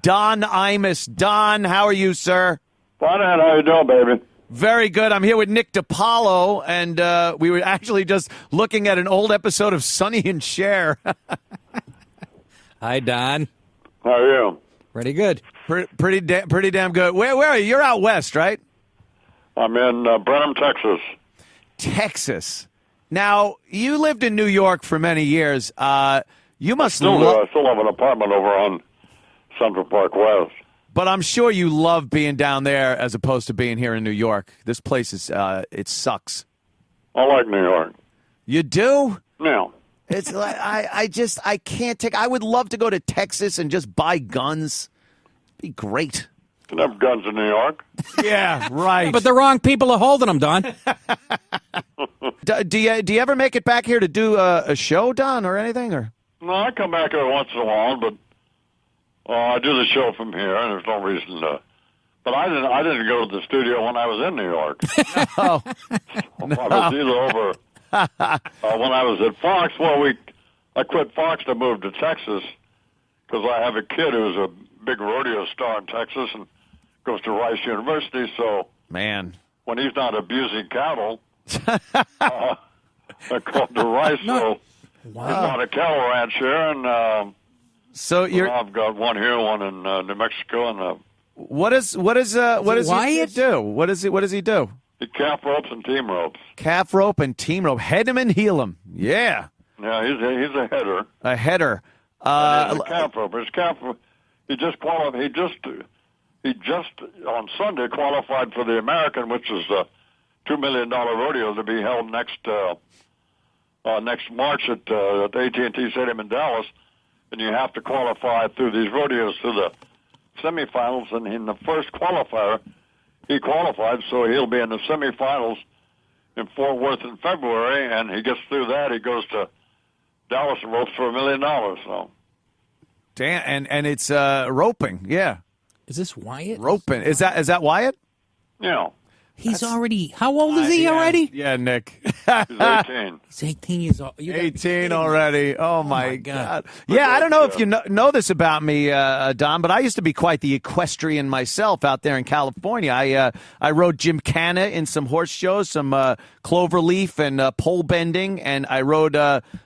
Don Imus. Don, how are you, sir? Fine, how you doing, baby? Very good. I'm here with Nick Paolo, and we were actually just looking at an old episode of Sonny and Cher. Hi, Don. How are you? Pretty good. Pretty damn good. Where are you? You're out west, right? I'm in Brenham, Texas. Texas. Now, you lived in New York for many years. You must I still have an apartment over on Central Park West. But I'm sure you love being down there as opposed to being here in New York. This place is, it sucks. I like New York. You do? No. It's like, I can't take, I would love to go to Texas and just buy guns. It'd be great. You can have guns in New York. Yeah, right. But the wrong people are holding them, Don. Do you ever make it back here to do a show, Don, or anything? Or No, I come back here once in a while, but I do the show from here, and there's no reason to. But I didn't go to the studio when I was in New York. Oh, no. I was either over when I was at Fox. Well, I quit Fox to move to Texas because I have a kid who's a big rodeo star in Texas and goes to Rice University. So, man, when he's not abusing cattle, I go to Rice. So, there's not a cattle ranch here, and so I've got one here, one in New Mexico, and what does he do? What does he do? He calf ropes and team ropes. Calf rope and team rope. Head him and heel him. Yeah. Yeah, he's a header. A header. He's a calf rope. His calf. He just qualified. He just on Sunday qualified for the American, which is a $2 million rodeo to be held next March at AT&T Stadium in Dallas. And you have to qualify through these rodeos to the semifinals. And in the first qualifier, he qualified, so he'll be in the semifinals in Fort Worth in February. And he gets through that, he goes to Dallas and ropes for $1 million. So, damn, and it's roping. Yeah, is this Wyatt? Roping. Is that Wyatt? Yeah. He's already. How old is he already? Yeah, Nick. He's 18. He's 18 years old. 18 already. Oh my God. Yeah, I don't know if you know this about me, Don, but I used to be quite the equestrian myself out there in California. I rode gymkhana in some horse shows, some cloverleaf and pole bending, and I rode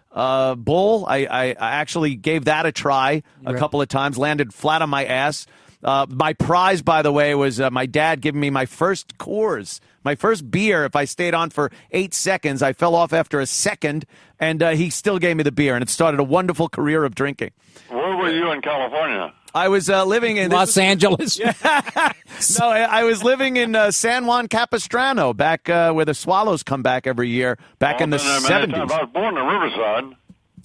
bull. I actually gave that a try a couple of times, landed flat on my ass. My prize, by the way, was my dad giving me my first Coors, my first beer. If I stayed on for 8 seconds, I fell off after a second, and he still gave me the beer, and it started a wonderful career of drinking. Where were you in California? I was living in Los Angeles. No, I was living in San Juan Capistrano, back where the Swallows come back every year, back in the 70s. I was born in Riverside.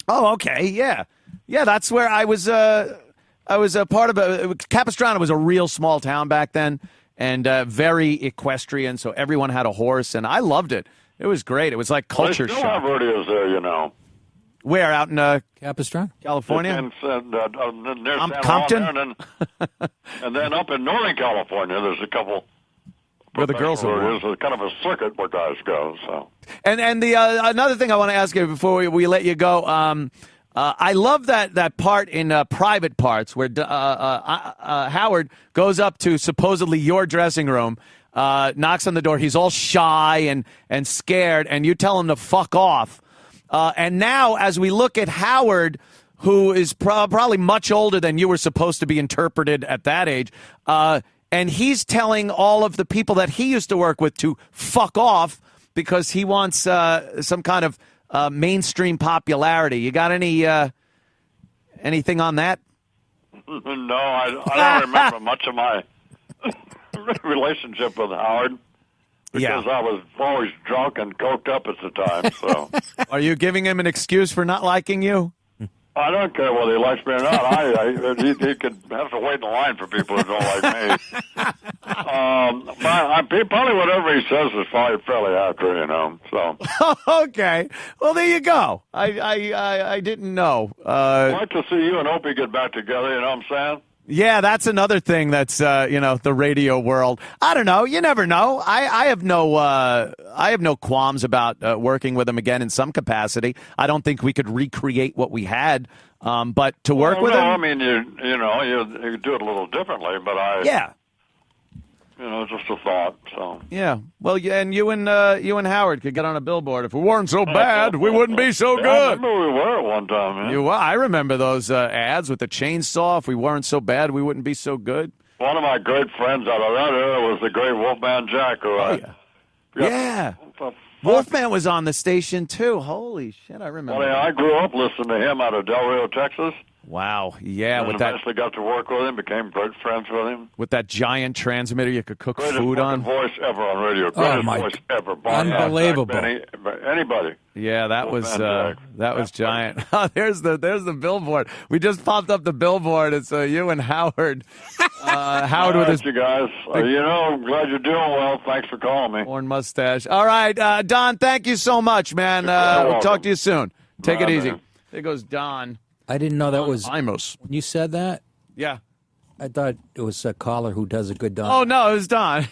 Oh, okay, yeah. Yeah, that's where I was a part of Capistrano was a real small town back then, and very equestrian, so everyone had a horse, and I loved it. It was great. It was like culture shock. They still shock. have rodeos there, you know. Where, out in Capistrano? California? Near San Compton? Juan, and then up in Northern California, there's a couple where the girls are. There's kind of a circuit where guys go. So, and the another thing I want to ask you before we let you go. I love that part in Private Parts where Howard goes up to supposedly your dressing room, knocks on the door. He's all shy and scared, and you tell him to fuck off. And now, as we look at Howard, who is probably much older than you were supposed to be interpreted at that age, and he's telling all of the people that he used to work with to fuck off because he wants some kind of mainstream popularity. You got anything on that? No, I don't remember much of my relationship with Howard because I was always drunk and coked up at the time. So, are you giving him an excuse for not liking you? I don't care whether he likes me or not. He could have to wait in line for people who don't like me. Probably whatever he says is probably fairly accurate, you know. So okay, well there you go. I didn't know. I'd like to see you and Opie get back together. You know what I'm saying? Yeah, that's another thing that's the radio world. I don't know. You never know. I have no qualms about working with him again in some capacity. I don't think we could recreate what we had, but to work with him. I mean, you do it a little differently, but Yeah. Just a thought. So Yeah. Well, and you and Howard could get on a billboard. If we weren't so bad, we wouldn't be so good. I remember we were at one time, man. I remember those ads with the chainsaw. If we weren't so bad, we wouldn't be so good. One of my great friends out of that era was the great Wolfman Jack. Yeah. Wolfman was on the station, too. Holy shit, I remember. Well, I grew up listening to him out of Del Rio, Texas. Wow, yeah. And eventually got to work with him, became great friends with him. With that giant transmitter you could cook Greatest food on. voice ever on radio. Greatest voice ever. Unbelievable. Anybody. Yeah, that was giant. There's the billboard. We just popped up the billboard. It's you and Howard. Howard with his you guys. I'm glad you're doing well. Thanks for calling me. horn mustache. All right, Don, thank you so much, man. We'll talk to you soon. Take it easy. Man. There goes Don. I didn't know that was Imus. When you said that, Yeah. I thought it was a caller who does a good Don. Oh, no, it was Don.